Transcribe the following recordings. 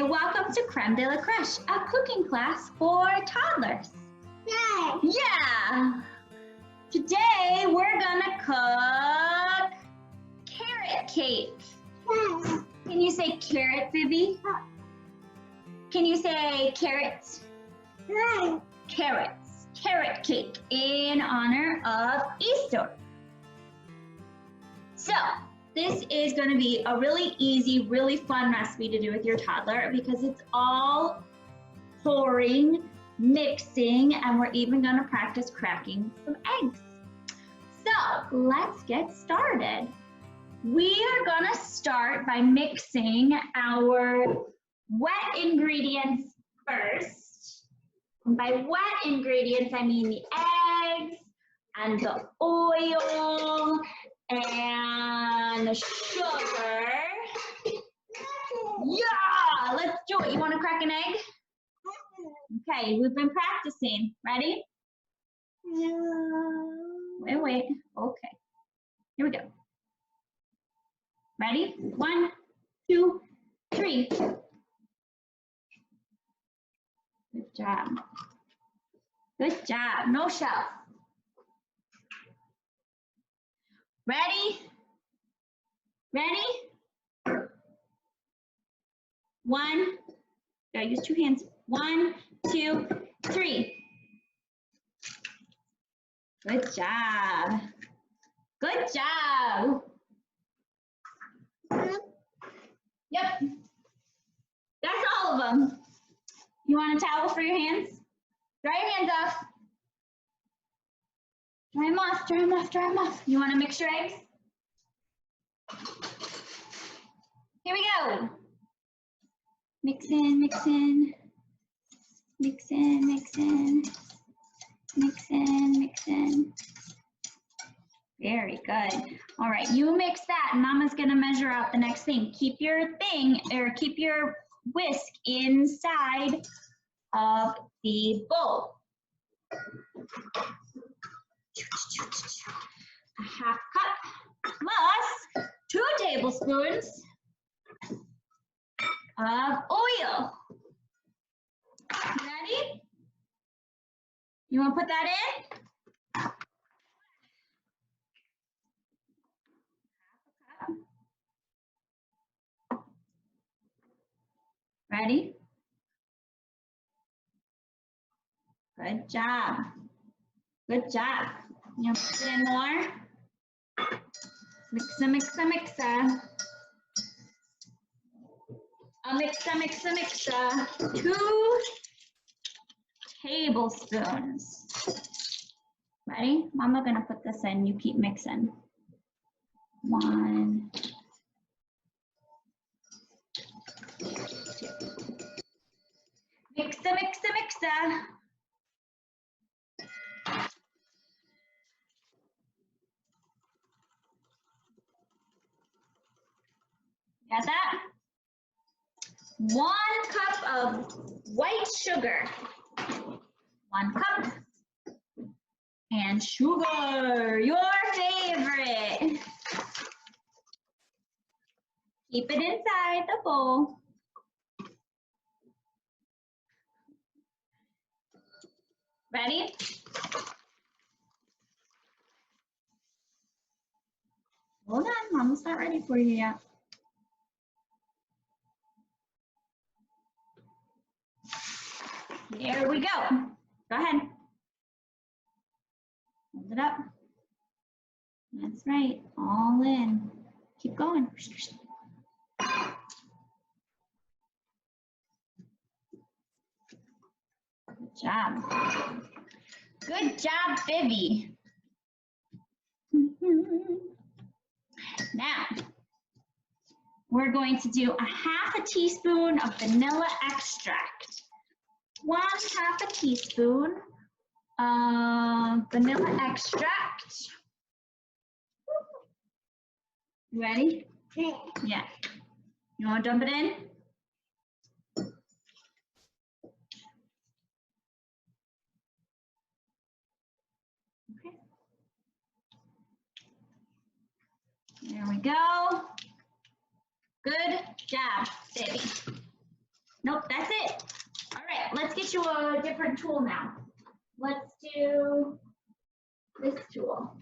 welcome to Creme de la Creche, a cooking class for toddlers. Yay! Yeah! Today we're gonna cook carrot cake. Yes. Can you say carrot, Vivie? Can you say carrots? Yes. Carrots. Carrot cake in honor of Easter. So, this is going to be a really easy, really fun recipe to do with your toddler because it's all pouring, mixing, and we're even going to practice cracking some eggs. So, let's get started. We are going to start by mixing our wet ingredients first. And by wet ingredients, I mean the eggs and the oil and the sugar. Yeah, let's do it. You want to crack an egg? Okay, we've been practicing. Ready? No. Wait. Okay. Here we go. Ready? 1, 2, 3. Good job. Good job. No shell. Ready? Ready? 1, gotta use 2 hands. 1, 2, 3. Good job. Good job. Yep. That's all of them. You want a towel for your hands? Dry your hands off. Dry them off, dry them off, dry them off. You want to mix your eggs? Here we go. Mix in, mix in. Mix in, mix in. Mix in, mix in. Very good. All right, you mix that and Mama's gonna measure out the next thing. Keep your thing, or keep your whisk inside of the bowl. A half cup plus 2 tablespoons of oil. Ready? You want to put that in? Ready? Good job. Good job. You want to put in more? Mixa, mixa, mixa. Mixa, mixa, mixa. 2 tablespoons. Ready? Mama gonna put this in. You keep mixing. 1, 2. Mixa, mixa, mixa. Got that? 1 cup of white sugar. 1 cup. And sugar, your favorite. Keep it inside the bowl. Ready? Hold on, Mama's not ready for you yet. There we go. Go ahead. Hold it up. That's right. All in. Keep going. Good job. Good job, Vivie. Now, we're going to do a half a teaspoon of vanilla extract. 1/2 teaspoon of vanilla extract. You ready? Yeah. You want to dump it in? Okay. There we go. Good job, Vivie. Nope, that's it. All right, let's get you a different tool now. Let's do this tool.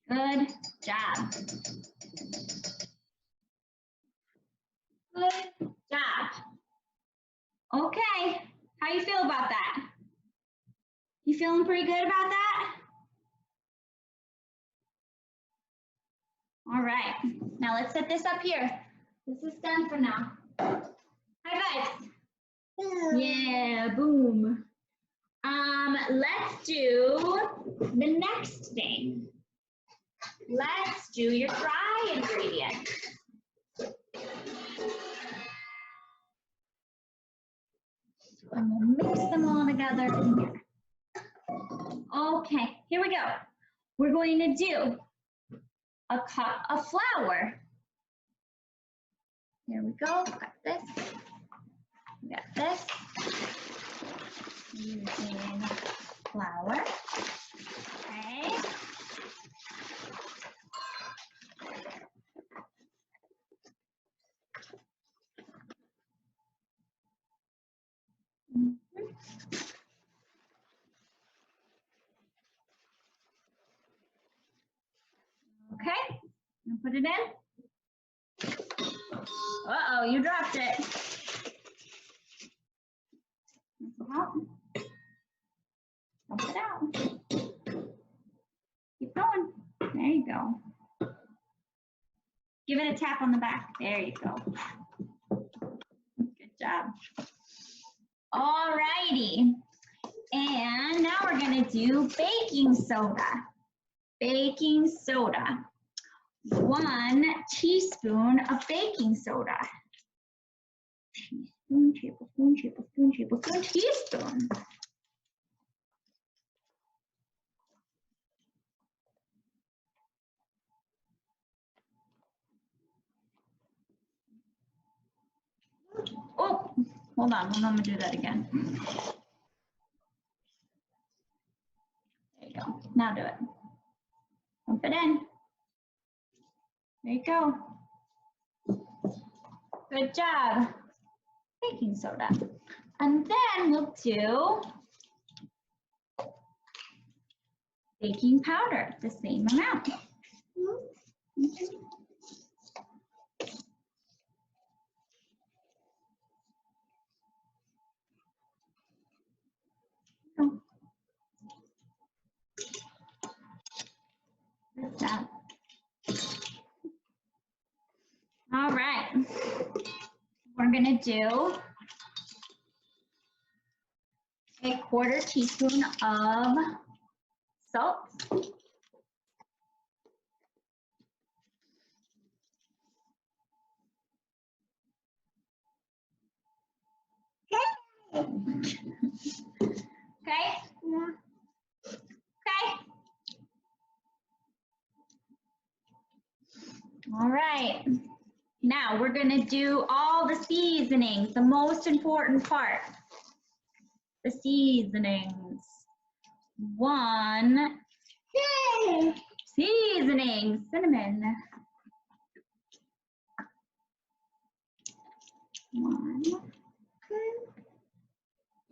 Good job. Good job. Okay, how you feel about that? You feeling pretty good about that? All right, now let's set this up here. This is done for now. High fives. Yeah, boom. Let's do the next thing. Let's do your dry ingredients. And we'll mix them all together in here. Okay, here we go. We're going to do a cup of flour. Here we go, got this. We got this. Using flour. Okay. Okay, and put it in. Uh-oh, you dropped it. Dump it out. Keep going. There you go. Give it a tap on the back. There you go. Good job. All righty. And now we're going to do baking soda. Baking soda. 1 teaspoon of baking soda. Teaspoon, tablespoon, tablespoon, tablespoon, teaspoon. Oh, hold on. I'm going to do that again. There you go. Now do it. Dump it in. There you go. Good job. Baking soda. And then we'll do baking powder, the same amount. Good job. All right. We're going to do a 1/4 teaspoon of salt. Okay? Okay? All right. Now we're going to do all the seasonings, the most important part. The seasonings. 1 seasoning, cinnamon. 1.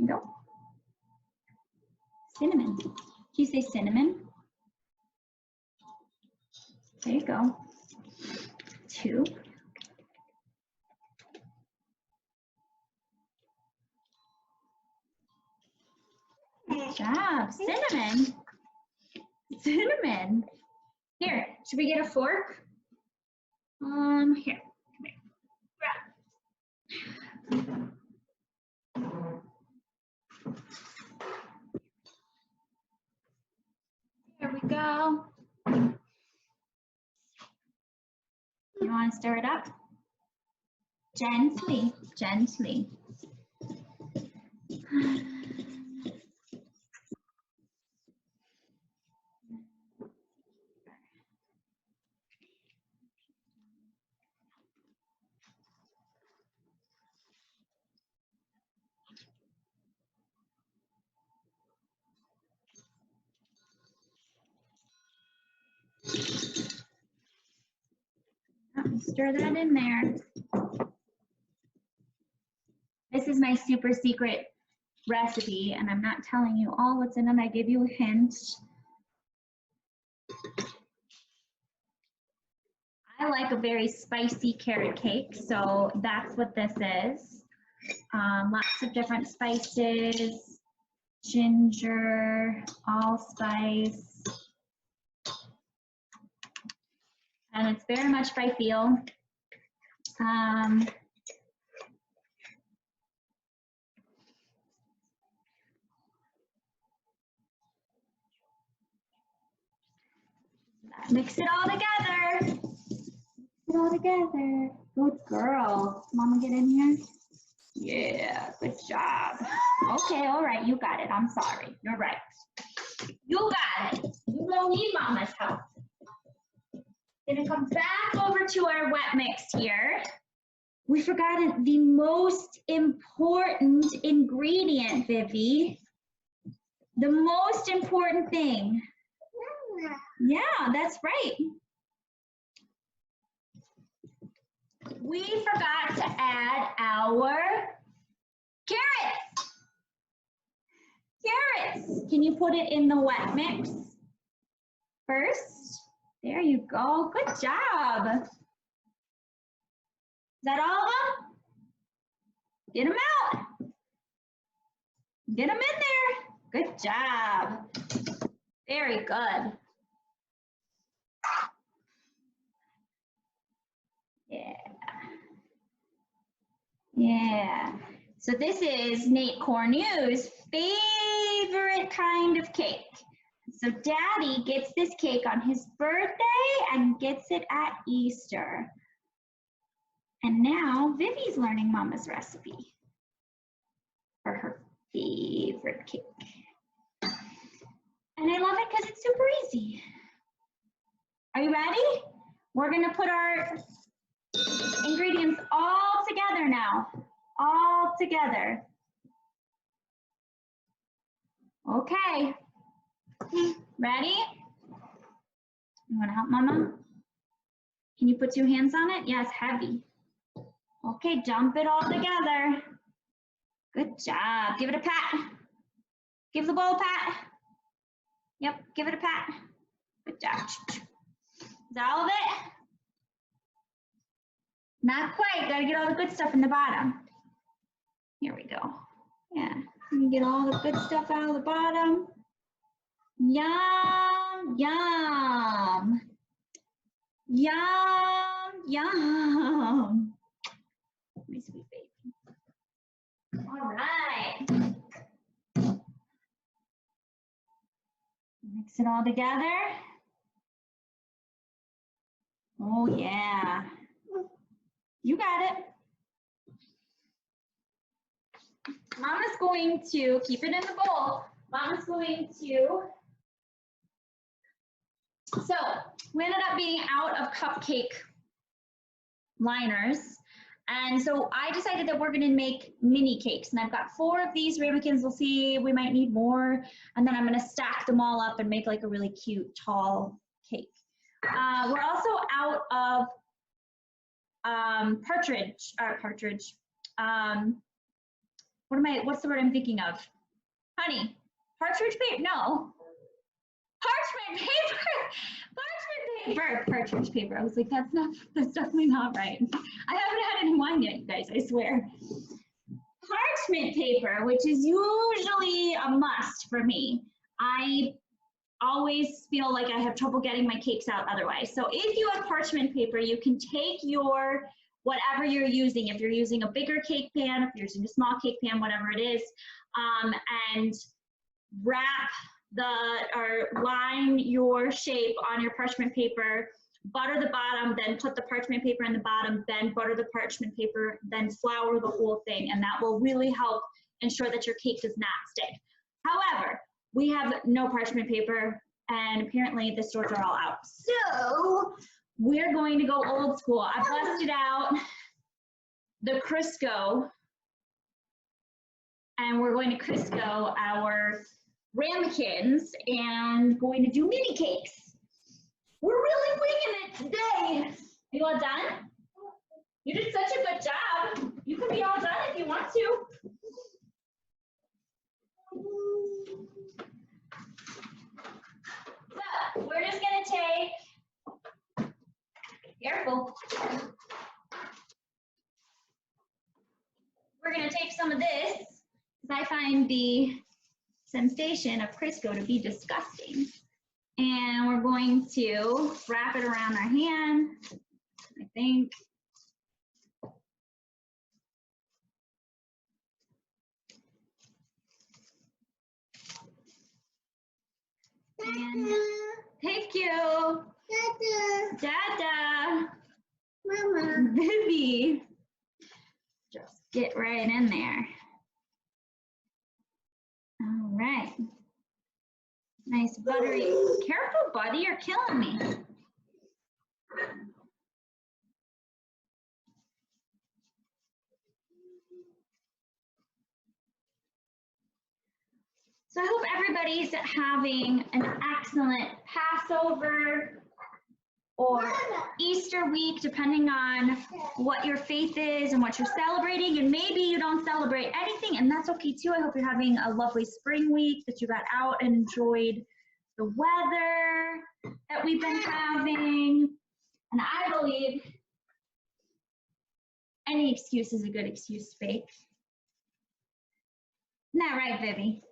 Go. Cinnamon. Did you say cinnamon? There you go. 2. Good job. Cinnamon. Cinnamon. Here, should we get a fork? Here. Come here. There we go. You want to stir it up? Gently, gently. Stir that in there. This is my super secret recipe, and I'm not telling you all what's in it. I give you a hint. I like a very spicy carrot cake, so that's what this is. Lots of different spices, ginger, allspice, and it's very much by feel. Mix it all together. Mix it all together. Good girl. Mama, get in here. Yeah, good job. Okay, all right, you got it. I'm sorry. You're right. You got it. You don't need Mama's help. Gonna come back over to our wet mix here. We forgot the most important ingredient, Vivie. The most important thing. Yeah, that's right. We forgot to add our carrots. Carrots. Can you put it in the wet mix first? There you go. Good job. Is that all of them? Get them out. Get them in there. Good job. Very good. Yeah. Yeah. So this is Nate Cornue's favorite kind of cake. So Daddy gets this cake on his birthday and gets it at Easter. And now Vivie's learning Mama's recipe for her favorite cake. And I love it because it's super easy. Are you ready? We're gonna put our ingredients all together now. All together. Okay. Ready? You wanna help Mama? Can you put 2 hands on it? Yes, heavy. Okay, dump it all together. Good job. Give it a pat. Give the bowl a pat. Yep, give it a pat. Good job. Is that all of it? Not quite. Gotta get all the good stuff in the bottom. Here we go. Yeah, you get all the good stuff out of the bottom. Yum, yum. Yum, yum. My sweet baby. All right. Mix it all together. Oh yeah. You got it. Mama's going to keep it in the bowl. Mama's going to. So we ended up being out of cupcake liners. And so I decided that we're gonna make mini cakes. And I've got 4 of these ramekins. We'll see, we might need more. And then I'm gonna stack them all up and make like a really cute, tall cake. We're also out of what's the word I'm thinking of? Honey, partridge paper, no. Parchment paper, partridge paper. I was like, that's definitely not right. I haven't had any wine yet, you guys, I swear. Parchment paper, which is usually a must for me. I always feel like I have trouble getting my cakes out otherwise. So if you have parchment paper, you can take your, whatever you're using, if you're using a bigger cake pan, if you're using a small cake pan, whatever it is, and wrap or line your shape on your parchment paper, butter the bottom, then put the parchment paper in the bottom, then butter the parchment paper, then flour the whole thing, and that will really help ensure that your cake does not stick. However, we have no parchment paper, and apparently the stores are all out. So we're going to go old school. I busted out the Crisco, and we're going to Crisco our ramekins and going to do mini cakes. We're really winging it today. you all done? You did such a good job. You can be all done if you want to. So we're just gonna take, careful. We're gonna take some of this, because I find the sensation of Crisco to be disgusting. And we're going to wrap it around our hand, I think. And thank you. Dada. Mama. Vivie. Just get right in there. All right. Nice buttery. Careful, buddy, you're killing me. So I hope everybody's having an excellent Passover or Easter week, depending on what your faith is and what you're celebrating. And maybe you don't celebrate anything, and that's okay too. I hope you're having a lovely spring week, that you got out and enjoyed the weather that we've been having. And I believe any excuse is a good excuse to bake. Isn't that right, Vivie?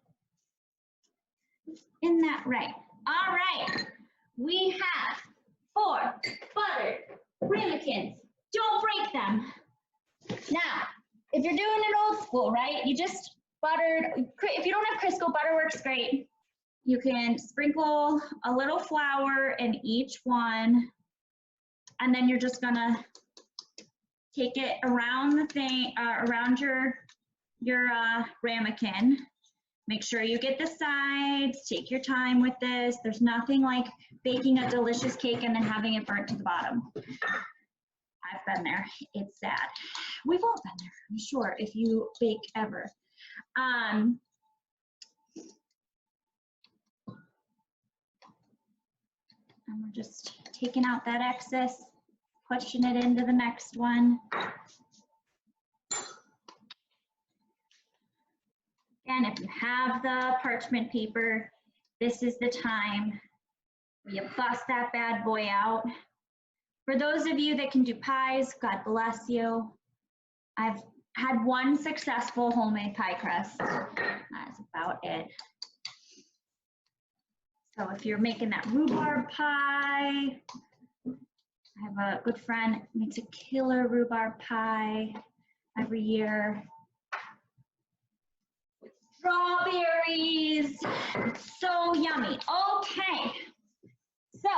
Isn't that right? All right, we have 4 buttered ramekins. Don't break them. Now, if you're doing it old school, right, you just buttered, if you don't have Crisco, butter works great. You can sprinkle a little flour in each one, and then you're just gonna take it around the thing, around your ramekin. Make sure you get the sides, take your time with this. There's nothing like baking a delicious cake and then having it burnt to the bottom. I've been there, it's sad. We've all been there, I'm sure, if you bake ever. And we're just taking out that excess, pushing it into the next one. And if you have the parchment paper, this is the time where you bust that bad boy out. For those of you that can do pies, God bless you. I've had one successful homemade pie crust. That's about it. So if you're making that rhubarb pie, I have a good friend who makes a killer rhubarb pie every year. Strawberries, so yummy. Okay, so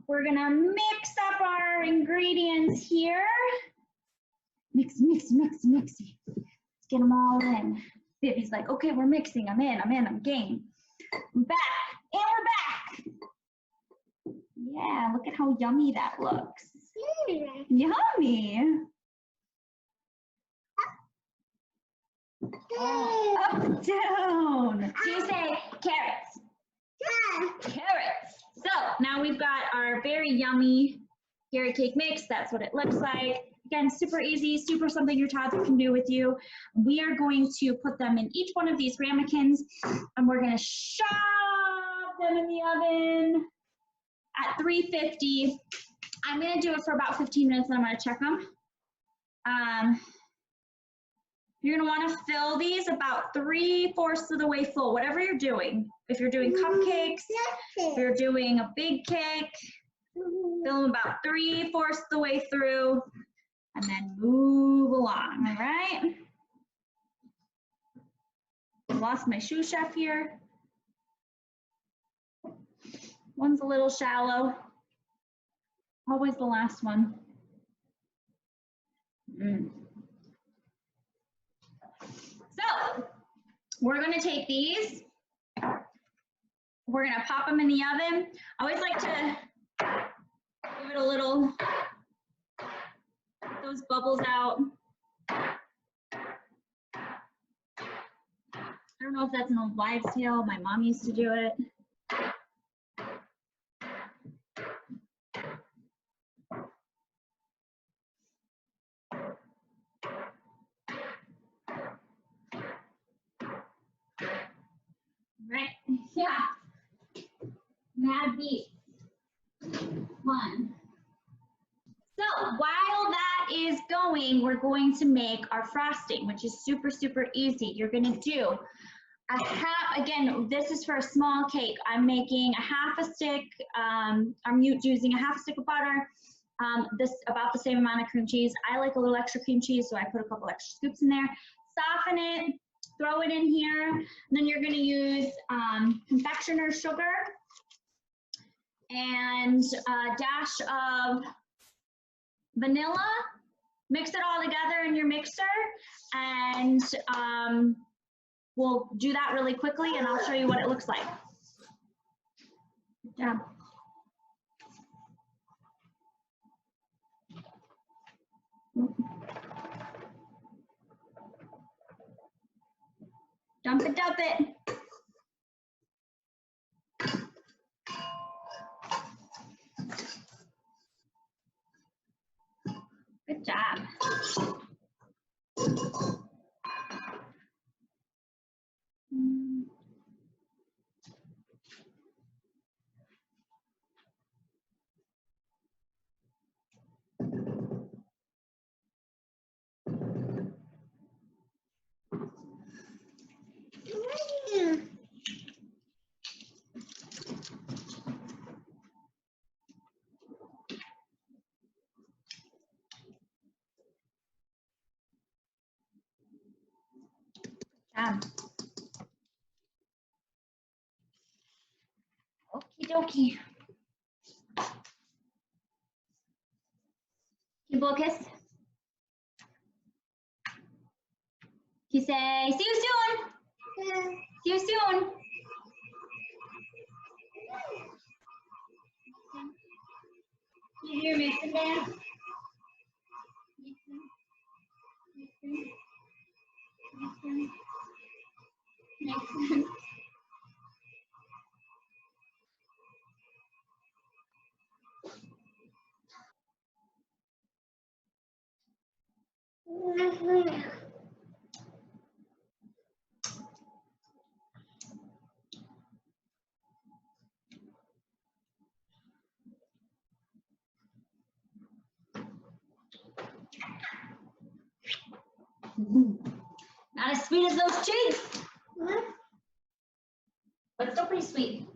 we're gonna mix up our ingredients here. Mix, mix, mix, mix. Let's get them all in. Vivie's like, okay, we're mixing. I'm in, I'm game. I'm back, and we're back. Yeah, look at how yummy that looks. Yummy. Up, down. So you say carrots. Carrots. So now we've got our very yummy carrot cake mix. That's what it looks like. Again, super easy, super something your toddler can do with you. We are going to put them in each one of these ramekins, and we're going to shove them in the oven at 350. I'm going to do it for about 15 minutes, and I'm going to check them. You're gonna wanna fill these about 3/4 of the way full, whatever you're doing. If you're doing cupcakes, if you're doing a big cake, fill them about 3/4 of the way through, and then move along, all right? I lost my shoe chef here. One's a little shallow. Always the last one. So we're gonna take these, we're gonna pop them in the oven. I always like to give it a little, get those bubbles out. I don't know if that's an old wives' tale. My mom used to do it. Yeah. Mad beat. One. So while that is going, we're going to make our frosting, which is super, super easy. You're gonna do a half, again, this is for a small cake. I'm making a half a stick, I'm using a half a stick of butter, this about the same amount of cream cheese. I like a little extra cream cheese, so I put a couple extra scoops in there. Soften it, throw it in here. And then you're gonna use confectioner's sugar and a dash of vanilla. Mix it all together in your mixer, and we'll do that really quickly and I'll show you what it looks like. Good job. Dump it, dump it. Good job. Okie dokie. You blow a kiss? You say, see you soon. See you soon. You hear Mason dance? Mason. Not as sweet as those cheeks, but still pretty sweet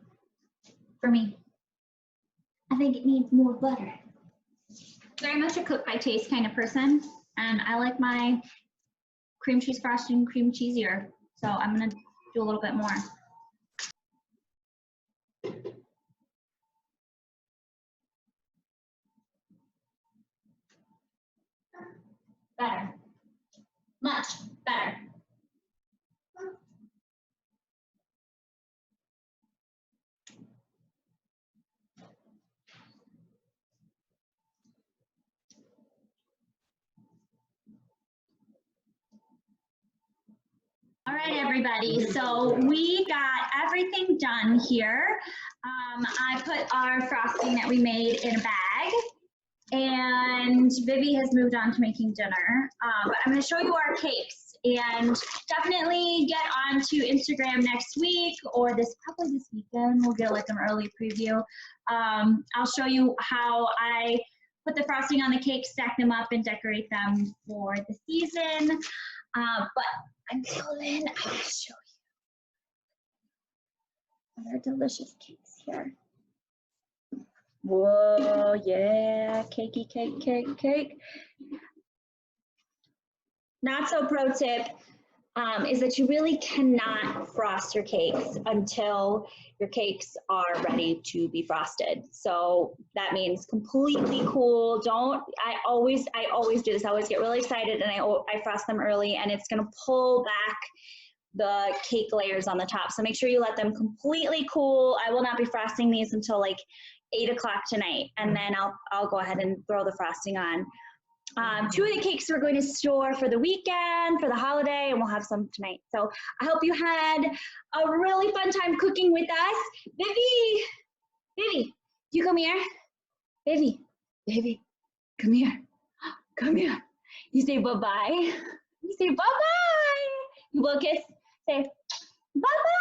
for me. I think it needs more butter. Very much a cook by taste kind of person, and I like my cream cheese frosting cream cheesier, so I'm gonna do a little bit more. Better, much better. All right, everybody, so we got everything done here. I put our frosting that we made in a bag, and Vivie has moved on to making dinner. But I'm gonna show you our cakes, and definitely get onto Instagram next week, or probably this weekend. We'll get like an early preview. I'll show you how I put the frosting on the cake, stack them up, and decorate them for the season. But until then, I'll show you our delicious cakes here. Whoa, yeah, cakey, cake, cake, cake. Not so pro tip is that you really cannot frost your cakes until your cakes are ready to be frosted. So that means completely cool. I always do this. I always get really excited and I frost them early, and it's gonna pull back the cake layers on the top. So make sure you let them completely cool. I will not be frosting these until like 8 o'clock tonight, and then I'll go ahead and throw the frosting on. 2 of the cakes we're going to store for the weekend, for the holiday, and we'll have some tonight. So I hope you had a really fun time cooking with us. Vivie, you come here. Vivie, come here. Come here. You say bye-bye. You say bye-bye. You blow a kiss. Say bye-bye.